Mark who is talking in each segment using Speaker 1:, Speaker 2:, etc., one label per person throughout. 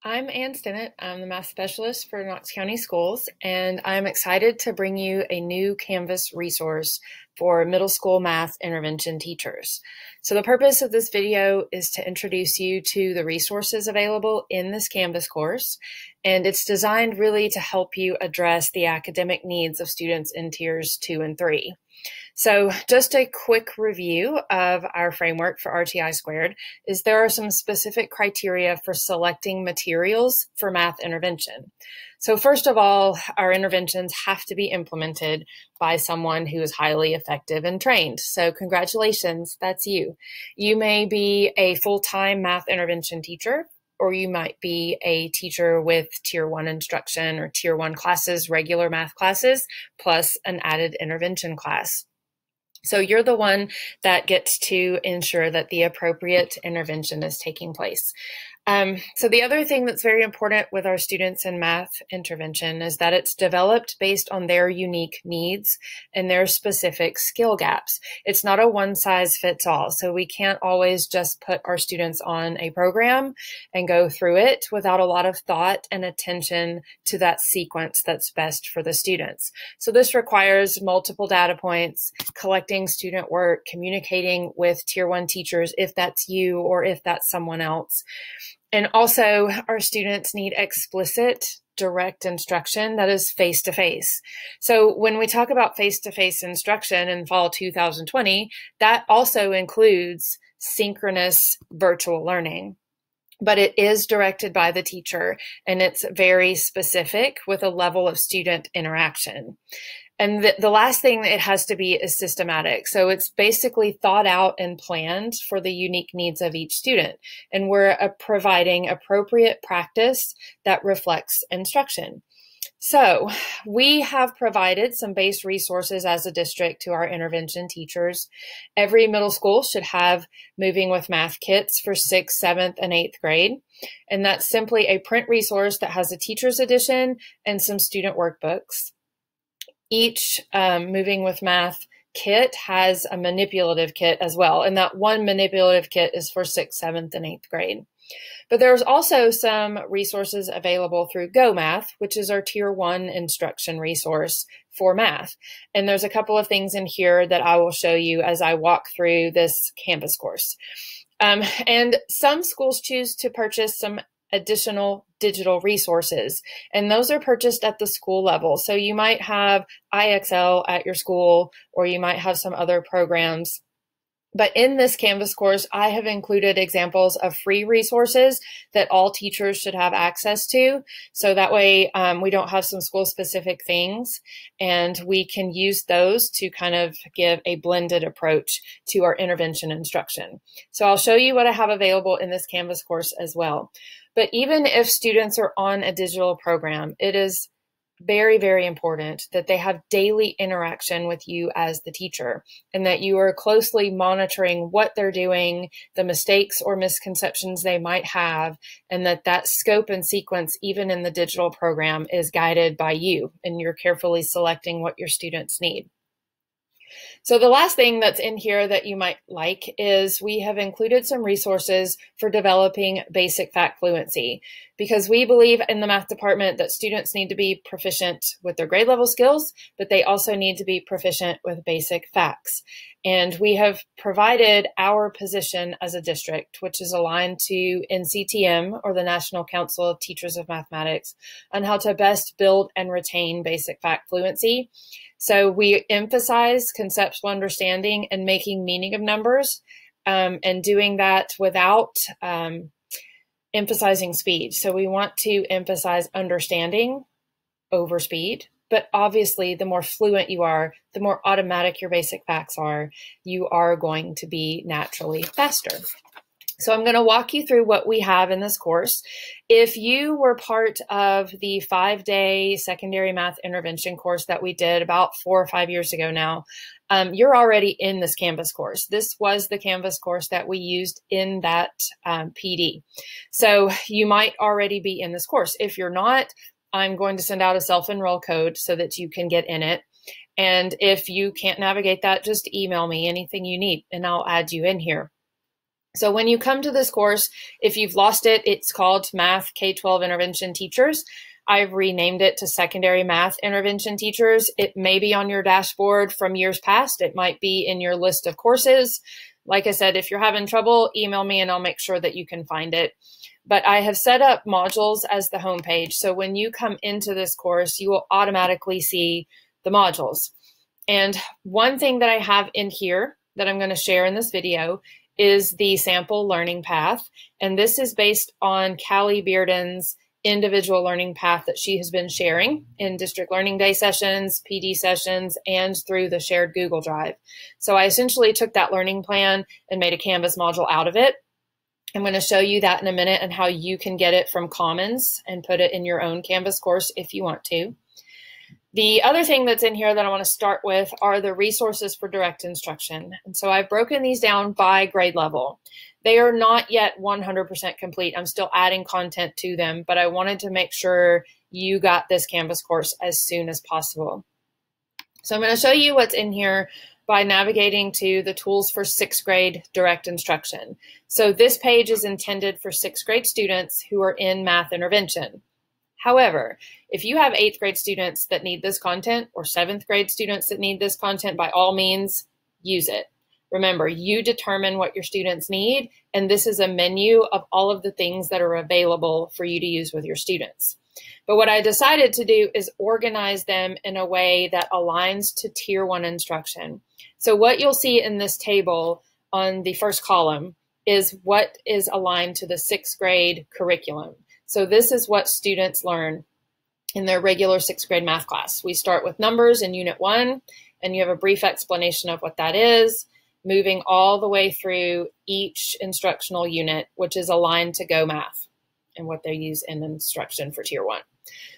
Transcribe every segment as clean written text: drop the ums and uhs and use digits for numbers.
Speaker 1: I'm Ann Stinnett. I'm the math specialist for Knox County Schools, and I'm excited to bring you a new Canvas resource for middle school math intervention teachers. So the purpose of this video is to introduce you to the resources available in this Canvas course, and it's designed really to help you address the academic needs of students in tiers 2 and 3. So just a quick review of our framework for RTI squared is there are some specific criteria for selecting materials for math intervention. So first of all, our interventions have to be implemented by someone who is highly effective and trained. So congratulations, that's you. You may be a full-time math intervention teacher, or you might be a teacher with tier 1 instruction or tier 1 classes, regular math classes, plus an added intervention class. So you're the one that gets to ensure that the appropriate intervention is taking place. So the other thing that's very important with our students in math intervention is that it's developed based on their unique needs and their specific skill gaps. It's not a one-size-fits-all. So we can't always just put our students on a program and go through it without a lot of thought and attention to that sequence that's best for the students. So this requires multiple data points, collecting student work, communicating with tier 1 teachers if that's you or if that's someone else. And also, our students need explicit, direct instruction that is face-to-face. So when we talk about face-to-face instruction in fall 2020, that also includes synchronous virtual learning. But it is directed by the teacher, and it's very specific with a level of student interaction. And the last thing it has to be is systematic. So it's basically thought out and planned for the unique needs of each student. And we're providing appropriate practice that reflects instruction. So we have provided some base resources as a district to our intervention teachers. Every middle school should have Moving with Math kits for 6th, 7th, and 8th grade. And that's simply a print resource that has a teacher's edition and some student workbooks. Each Moving with Math kit has a manipulative kit as well. And that one manipulative kit is for 6th, 7th, and 8th grade. But there's also some resources available through Go Math, which is our tier 1 instruction resource for math. And there's a couple of things in here that I will show you as I walk through this Canvas course. And some schools choose to purchase some additional digital resources, and those are purchased at the school level. So you might have IXL at your school, or you might have some other programs. But in this Canvas course, I have included examples of free resources that all teachers should have access to. So that way we don't have some school-specific things, and we can use those to kind of give a blended approach to our intervention instruction. So I'll show you what I have available in this Canvas course as well. But even if students are on a digital program, it is very, very important that they have daily interaction with you as the teacher, and that you are closely monitoring what they're doing, the mistakes or misconceptions they might have, and that scope and sequence, even in the digital program, is guided by you, and you're carefully selecting what your students need. So the last thing that's in here that you might like is we have included some resources for developing basic fact fluency, because we believe in the math department that students need to be proficient with their grade level skills, but they also need to be proficient with basic facts. And we have provided our position as a district, which is aligned to NCTM, or the National Council of Teachers of Mathematics, on how to best build and retain basic fact fluency. So we emphasize conceptual understanding and making meaning of numbers, and doing that without emphasizing speed. So we want to emphasize understanding over speed. But obviously, the more fluent you are, the more automatic your basic facts are, you are going to be naturally faster. So I'm going to walk you through what we have in this course. If you were part of the 5-day secondary math intervention course that we did about 4 or 5 years ago now, you're already in this Canvas course. This was the Canvas course that we used in that PD. So you might already be in this course. If you're not, I'm going to send out a self-enroll code so that you can get in it. And if you can't navigate that, just email me anything you need and I'll add you in here. So when you come to this course, if you've lost it, it's called Math K-12 Intervention Teachers. I've renamed it to Secondary Math Intervention Teachers. It may be on your dashboard from years past. It might be in your list of courses. Like I said, if you're having trouble, email me and I'll make sure that you can find it. But I have set up modules as the homepage. So when you come into this course, you will automatically see the modules. And one thing that I have in here that I'm going to share in this video is the sample learning path. And this is based on Callie Bearden's individual learning path that she has been sharing in District Learning Day sessions, PD sessions, and through the shared Google Drive. So I essentially took that learning plan and made a Canvas module out of it. I'm going to show you that in a minute and how you can get it from Commons and put it in your own Canvas course if you want to. The other thing that's in here that I want to start with are the resources for direct instruction. And so I've broken these down by grade level. They are not yet 100% complete. I'm still adding content to them, but I wanted to make sure you got this Canvas course as soon as possible. So I'm going to show you what's in here by navigating to the tools for 6th grade direct instruction. So this page is intended for 6th grade students who are in math intervention. However, if you have 8th grade students that need this content or 7th grade students that need this content, by all means, use it. Remember, you determine what your students need, and this is a menu of all of the things that are available for you to use with your students. But what I decided to do is organize them in a way that aligns to Tier 1 instruction. So what you'll see in this table on the first column is what is aligned to the 6th grade curriculum. So this is what students learn in their regular 6th grade math class. We start with numbers in Unit 1, and you have a brief explanation of what that is, moving all the way through each instructional unit, which is aligned to Go Math and what they use in instruction for Tier 1.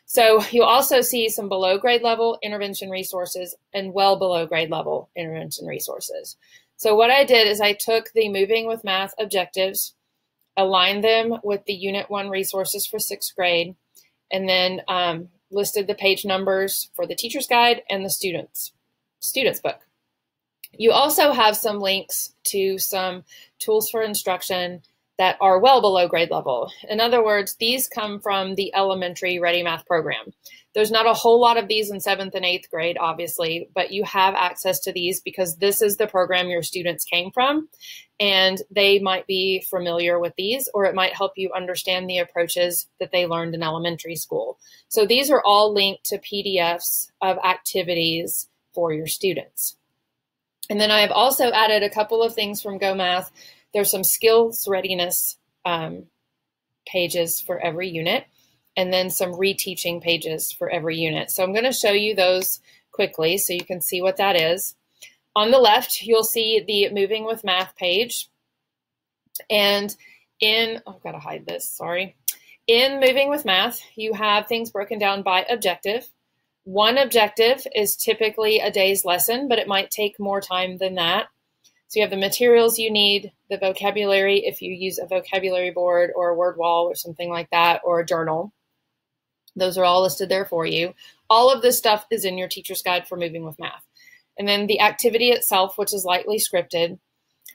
Speaker 1: So you'll also see some below grade level intervention resources and well below grade level intervention resources. So what I did is I took the Moving with Math objectives, aligned them with the Unit 1 resources for 6th grade, and then listed the page numbers for the teacher's guide and the student's book. You also have some links to some tools for instruction that are well below grade level. In other words, these come from the elementary Ready Math program. There's not a whole lot of these in 7th and 8th grade, obviously, but you have access to these because this is the program your students came from, and they might be familiar with these, or it might help you understand the approaches that they learned in elementary school. So these are all linked to PDFs of activities for your students. And then I have also added a couple of things from Go Math. There's some skills readiness pages for every unit, and then some reteaching pages for every unit. So I'm going to show you those quickly so you can see what that is. On the left, you'll see the Moving with Math page. And I've got to hide this, sorry. In Moving with Math, you have things broken down by objective. One objective is typically a day's lesson, but it might take more time than that. So you have the materials you need, the vocabulary, if you use a vocabulary board or a word wall or something like that, or a journal. Those are all listed there for you. All of this stuff is in your teacher's guide for Moving with Math. And then the activity itself, which is lightly scripted.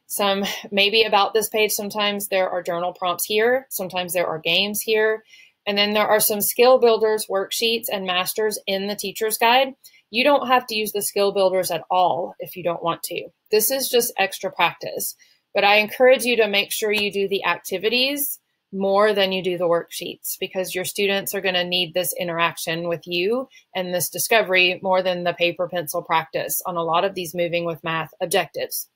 Speaker 1: Some maybe about this page, sometimes there are journal prompts here, sometimes there are games here. And then there are some skill builders, worksheets, and masters in the teacher's guide. You don't have to use the skill builders at all if you don't want to. This is just extra practice. But I encourage you to make sure you do the activities more than you do the worksheets, because your students are going to need this interaction with you and this discovery more than the paper pencil practice on a lot of these Moving with Math objectives.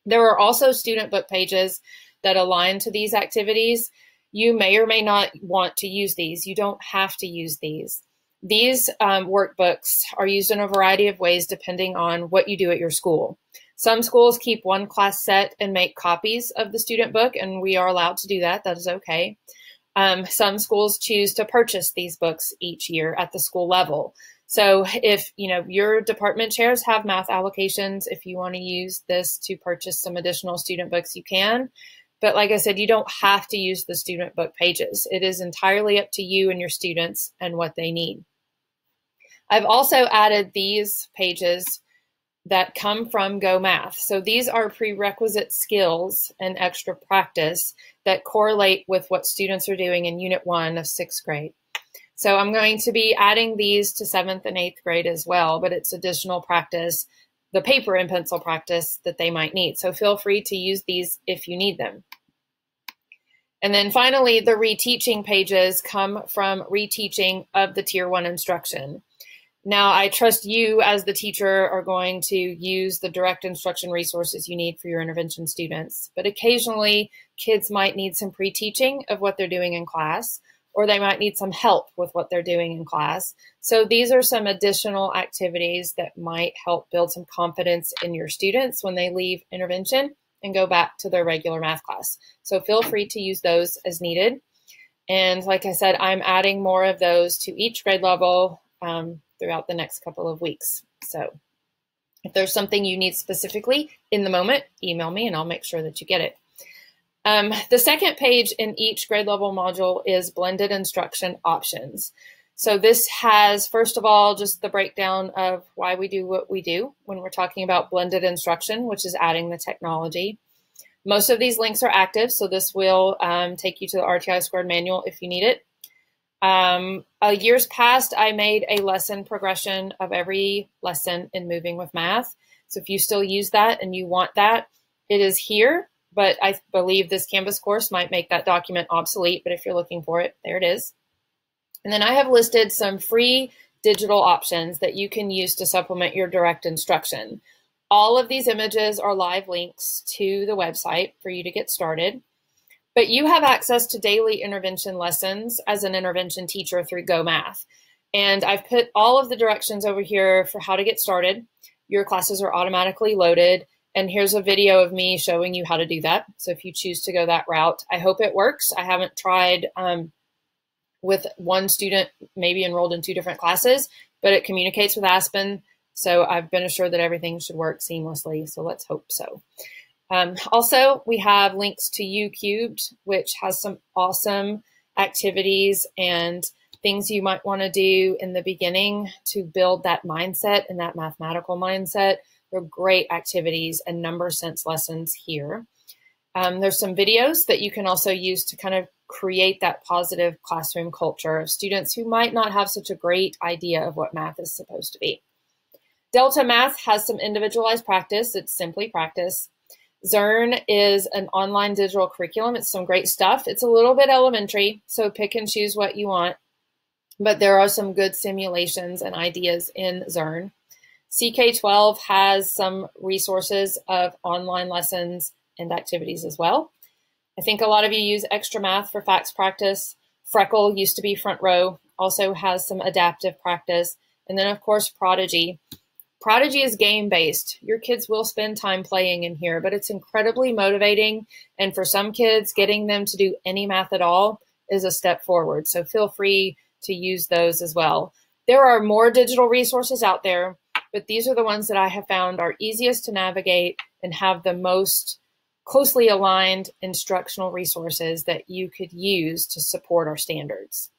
Speaker 1: There are also student book pages that align to these activities. You may or may not want to use these. You don't have to use these. These workbooks are used in a variety of ways depending on what you do at your school. Some schools keep one class set and make copies of the student book, and we are allowed to do that. That is okay. Some schools choose to purchase these books each year at the school level. So if your department chairs have math allocations, if you want to use this to purchase some additional student books, you can. But like I said, you don't have to use the student book pages. It is entirely up to you and your students and what they need. I've also added these pages that come from Go Math. So these are prerequisite skills and extra practice that correlate with what students are doing in Unit 1 of 6th grade. So I'm going to be adding these to 7th and 8th grade as well, but it's additional practice, the paper and pencil practice that they might need. So feel free to use these if you need them. And then finally, the reteaching pages come from reteaching of the Tier 1 instruction. Now, I trust you as the teacher are going to use the direct instruction resources you need for your intervention students, but occasionally kids might need some pre-teaching of what they're doing in class, or they might need some help with what they're doing in class. So these are some additional activities that might help build some confidence in your students when they leave intervention and go back to their regular math class. So feel free to use those as needed. And like I said, I'm adding more of those to each grade level throughout the next couple of weeks. So if there's something you need specifically in the moment, email me and I'll make sure that you get it. The second page in each grade level module is blended instruction options. So this has, first of all, just the breakdown of why we do what we do when we're talking about blended instruction, which is adding the technology. Most of these links are active, so this will take you to the RTI Squared manual if you need it. Years past, I made a lesson progression of every lesson in Moving with Math. So if you still use that and you want that, it is here. But I believe this Canvas course might make that document obsolete, but if you're looking for it, there it is. And then I have listed some free digital options that you can use to supplement your direct instruction. All of these images are live links to the website for you to get started, but you have access to daily intervention lessons as an intervention teacher through Go Math. And I've put all of the directions over here for how to get started. Your classes are automatically loaded. And here's a video of me showing you how to do that. So if you choose to go that route, I hope it works. I haven't tried with one student maybe enrolled in 2 different classes, but it communicates with Aspen. So I've been assured that everything should work seamlessly. So let's hope so. Also, we have links to U-Cubed, which has some awesome activities and things you might want to do in the beginning to build that mindset and that mathematical mindset. They're great activities and number sense lessons here. There's some videos that you can also use to kind of create that positive classroom culture of students who might not have such a great idea of what math is supposed to be. Delta Math has some individualized practice. It's simply practice. Zern is an online digital curriculum. It's some great stuff. It's a little bit elementary, so pick and choose what you want. But there are some good simulations and ideas in Zern. CK12 has some resources of online lessons and activities as well. I think a lot of you use Extra Math for facts practice. Freckle used to be Front Row, also has some adaptive practice. And then, of course, Prodigy. Prodigy is game-based. Your kids will spend time playing in here, but it's incredibly motivating. And for some kids, getting them to do any math at all is a step forward. So feel free to use those as well. There are more digital resources out there, but these are the ones that I have found are easiest to navigate and have the most closely aligned instructional resources that you could use to support our standards.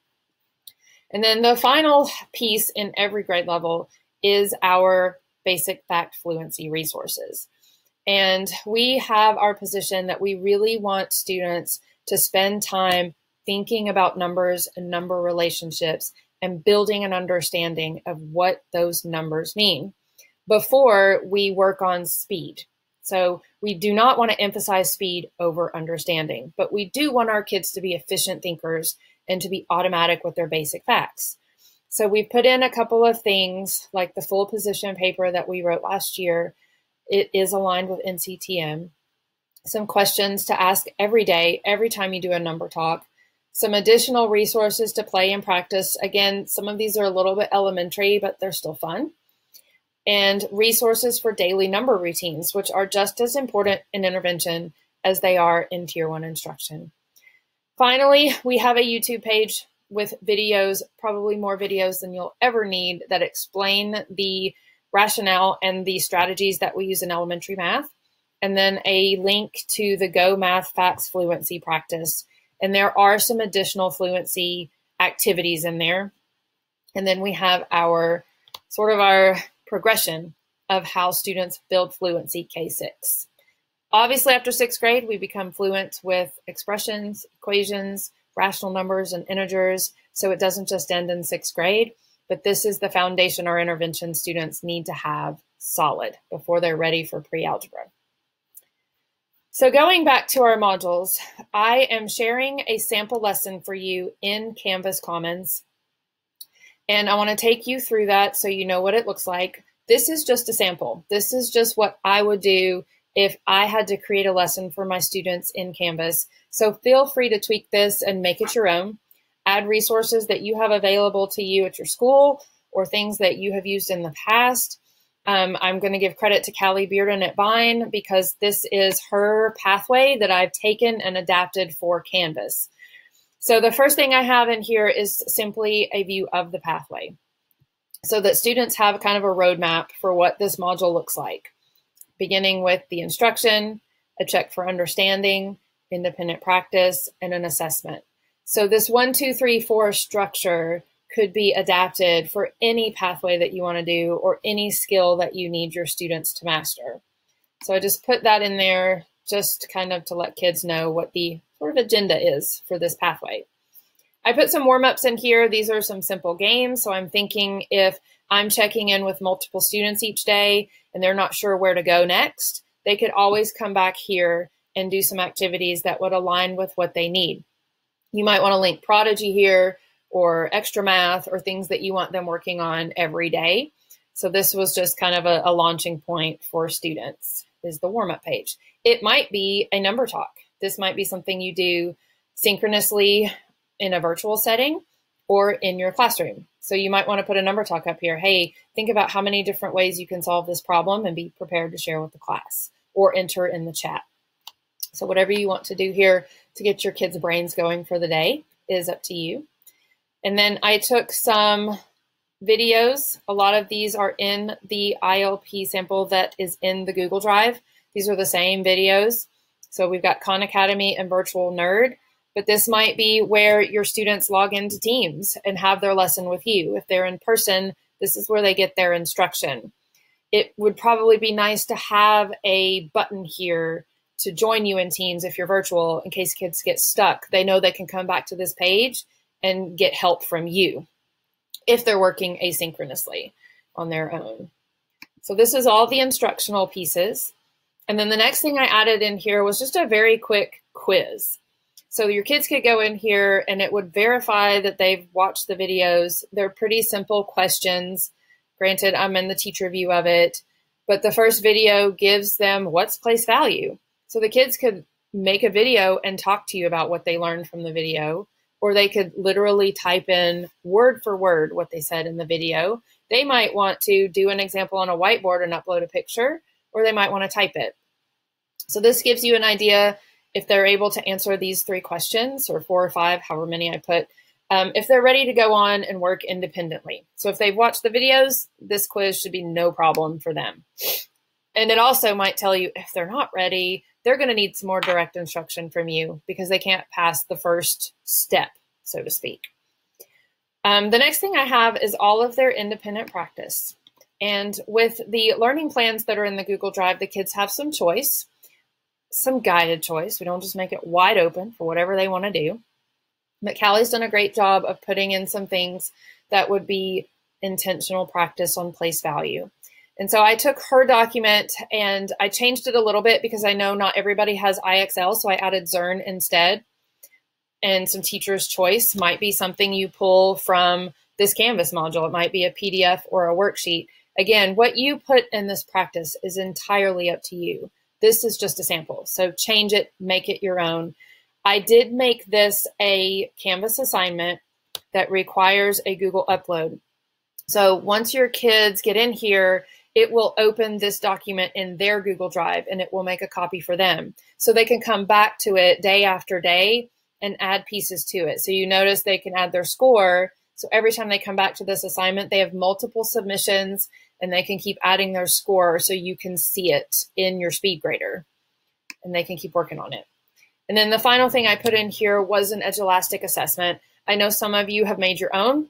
Speaker 1: And then the final piece in every grade level is our basic fact fluency resources. And we have our position that we really want students to spend time thinking about numbers and number relationships and building an understanding of what those numbers mean before we work on speed. So we do not want to emphasize speed over understanding, but we do want our kids to be efficient thinkers and to be automatic with their basic facts. So we've put in a couple of things like the full position paper that we wrote last year. It is aligned with NCTM. Some questions to ask every day, every time you do a number talk. Some additional resources to play and practice. Again, some of these are a little bit elementary, but they're still fun. And resources for daily number routines, which are just as important in intervention as they are in Tier 1 instruction. Finally, we have a YouTube page with videos, probably more videos than you'll ever need, that explain the rationale and the strategies that we use in elementary math. And then a link to the Go Math Facts Fluency practice. And there are some additional fluency activities in there. And then we have our sort of our progression of how students build fluency K6. Obviously, after 6th grade, we become fluent with expressions, equations, rational numbers, and integers. So it doesn't just end in 6th grade, but this is the foundation our intervention students need to have solid before they're ready for pre-algebra. So going back to our modules, I am sharing a sample lesson for you in Canvas Commons. And I want to take you through that so you know what it looks like. This is just a sample. This is just what I would do if I had to create a lesson for my students in Canvas. So feel free to tweak this and make it your own. Add resources that you have available to you at your school or things that you have used in the past. I'm going to give credit to Callie Bearden at Vine because this is her pathway that I've taken and adapted for Canvas. So the first thing I have in here is simply a view of the pathway so that students have kind of a roadmap for what this module looks like, beginning with the instruction, a check for understanding, independent practice, and an assessment. So this 1, 2, 3, 4 structure could be adapted for any pathway that you want to do or any skill that you need your students to master. So I just put that in there just kind of to let kids know what the sort of agenda is for this pathway. I put some warm-ups in here. These are some simple games. So I'm thinking if I'm checking in with multiple students each day and they're not sure where to go next, they could always come back here and do some activities that would align with what they need. You might want to link Prodigy here or extra math or things that you want them working on every day. So this was just kind of a launching point for students is the warm-up page. It might be a number talk. This might be something you do synchronously in a virtual setting or in your classroom. So you might want to put a number talk up here. Hey, think about how many different ways you can solve this problem and be prepared to share with the class or enter in the chat. So whatever you want to do here to get your kids' brains going for the day is up to you. And then I took some videos. A lot of these are in the ILP sample that is in the Google Drive. These are the same videos. So we've got Khan Academy and Virtual Nerd, but this might be where your students log into Teams and have their lesson with you. If they're in person, this is where they get their instruction. It would probably be nice to have a button here to join you in Teams if you're virtual in case kids get stuck. They know they can come back to this page and get help from you if they're working asynchronously on their own. So this is all the instructional pieces. And then the next thing I added in here was just a very quick quiz. So your kids could go in here and it would verify that they've watched the videos. They're pretty simple questions. Granted, I'm in the teacher view of it, but the first video gives them what's place value. So the kids could make a video and talk to you about what they learned from the video, or they could literally type in word for word what they said in the video. They might want to do an example on a whiteboard and upload a picture, or they might want to type it. So this gives you an idea if they're able to answer these 3 questions, or 4 or 5, however many I put, if they're ready to go on and work independently. So if they've watched the videos, this quiz should be no problem for them. And it also might tell you if they're not ready, they're going to need some more direct instruction from you because they can't pass the first step, so to speak. The next thing I have is all of their independent practice. And with the learning plans that are in the Google Drive, the kids have some choice, some guided choice. We don't just make it wide open for whatever they want to do. But Callie's done a great job of putting in some things that would be intentional practice on place value. And so I took her document and I changed it a little bit because I know not everybody has IXL, so I added Zern instead. And some teacher's choice might be something you pull from this Canvas module. It might be a PDF or a worksheet. Again, what you put in this practice is entirely up to you. This is just a sample, so change it, make it your own. I did make this a Canvas assignment that requires a Google upload. So once your kids get in here, it will open this document in their Google Drive and it will make a copy for them. So they can come back to it day after day and add pieces to it. So you notice they can add their score. So every time they come back to this assignment, they have multiple submissions and they can keep adding their score so you can see it in your speed grader and they can keep working on it. And then the final thing I put in here was an Edulastic assessment. I know some of you have made your own.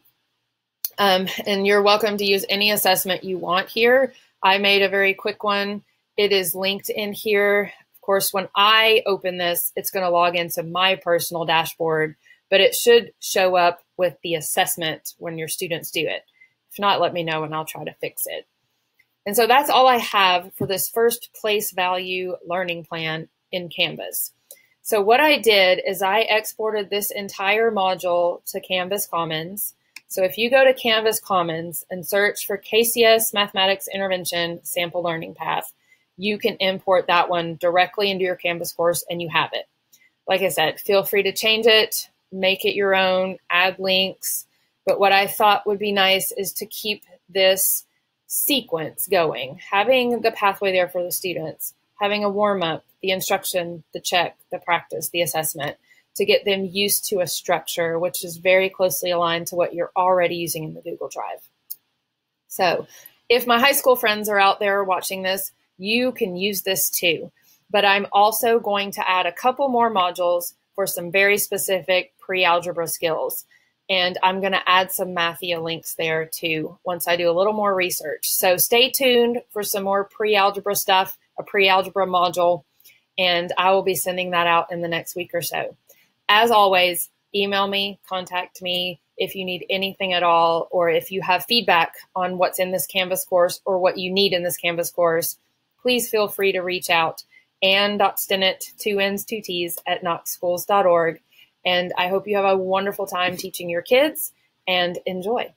Speaker 1: And you're welcome to use any assessment you want here. I made a very quick one. It is linked in here. Of course, when I open this, it's going to log into my personal dashboard, but it should show up with the assessment when your students do it. If not, let me know and I'll try to fix it. And so that's all I have for this first place value learning plan in Canvas. So what I did is I exported this entire module to Canvas Commons. So if you go to Canvas Commons and search for KCS Mathematics Intervention Sample Learning Path, you can import that one directly into your Canvas course and you have it. Like I said, feel free to change it, make it your own, add links. But what I thought would be nice is to keep this sequence going, having the pathway there for the students, having a warm-up, the instruction, the check, the practice, the assessment, to get them used to a structure, which is very closely aligned to what you're already using in the Google Drive. So if my high school friends are out there watching this, you can use this too. But I'm also going to add a couple more modules for some very specific pre-algebra skills. And I'm going to add some Mathia links there too once I do a little more research. So stay tuned for some more pre-algebra stuff, a pre-algebra module, and I will be sending that out in the next week or so. As always, email me, contact me if you need anything at all, or if you have feedback on what's in this Canvas course or what you need in this Canvas course, please feel free to reach out. Ann.Stinnett, 2 N's, 2 T's, at knoxschools.org. And I hope you have a wonderful time teaching your kids and enjoy.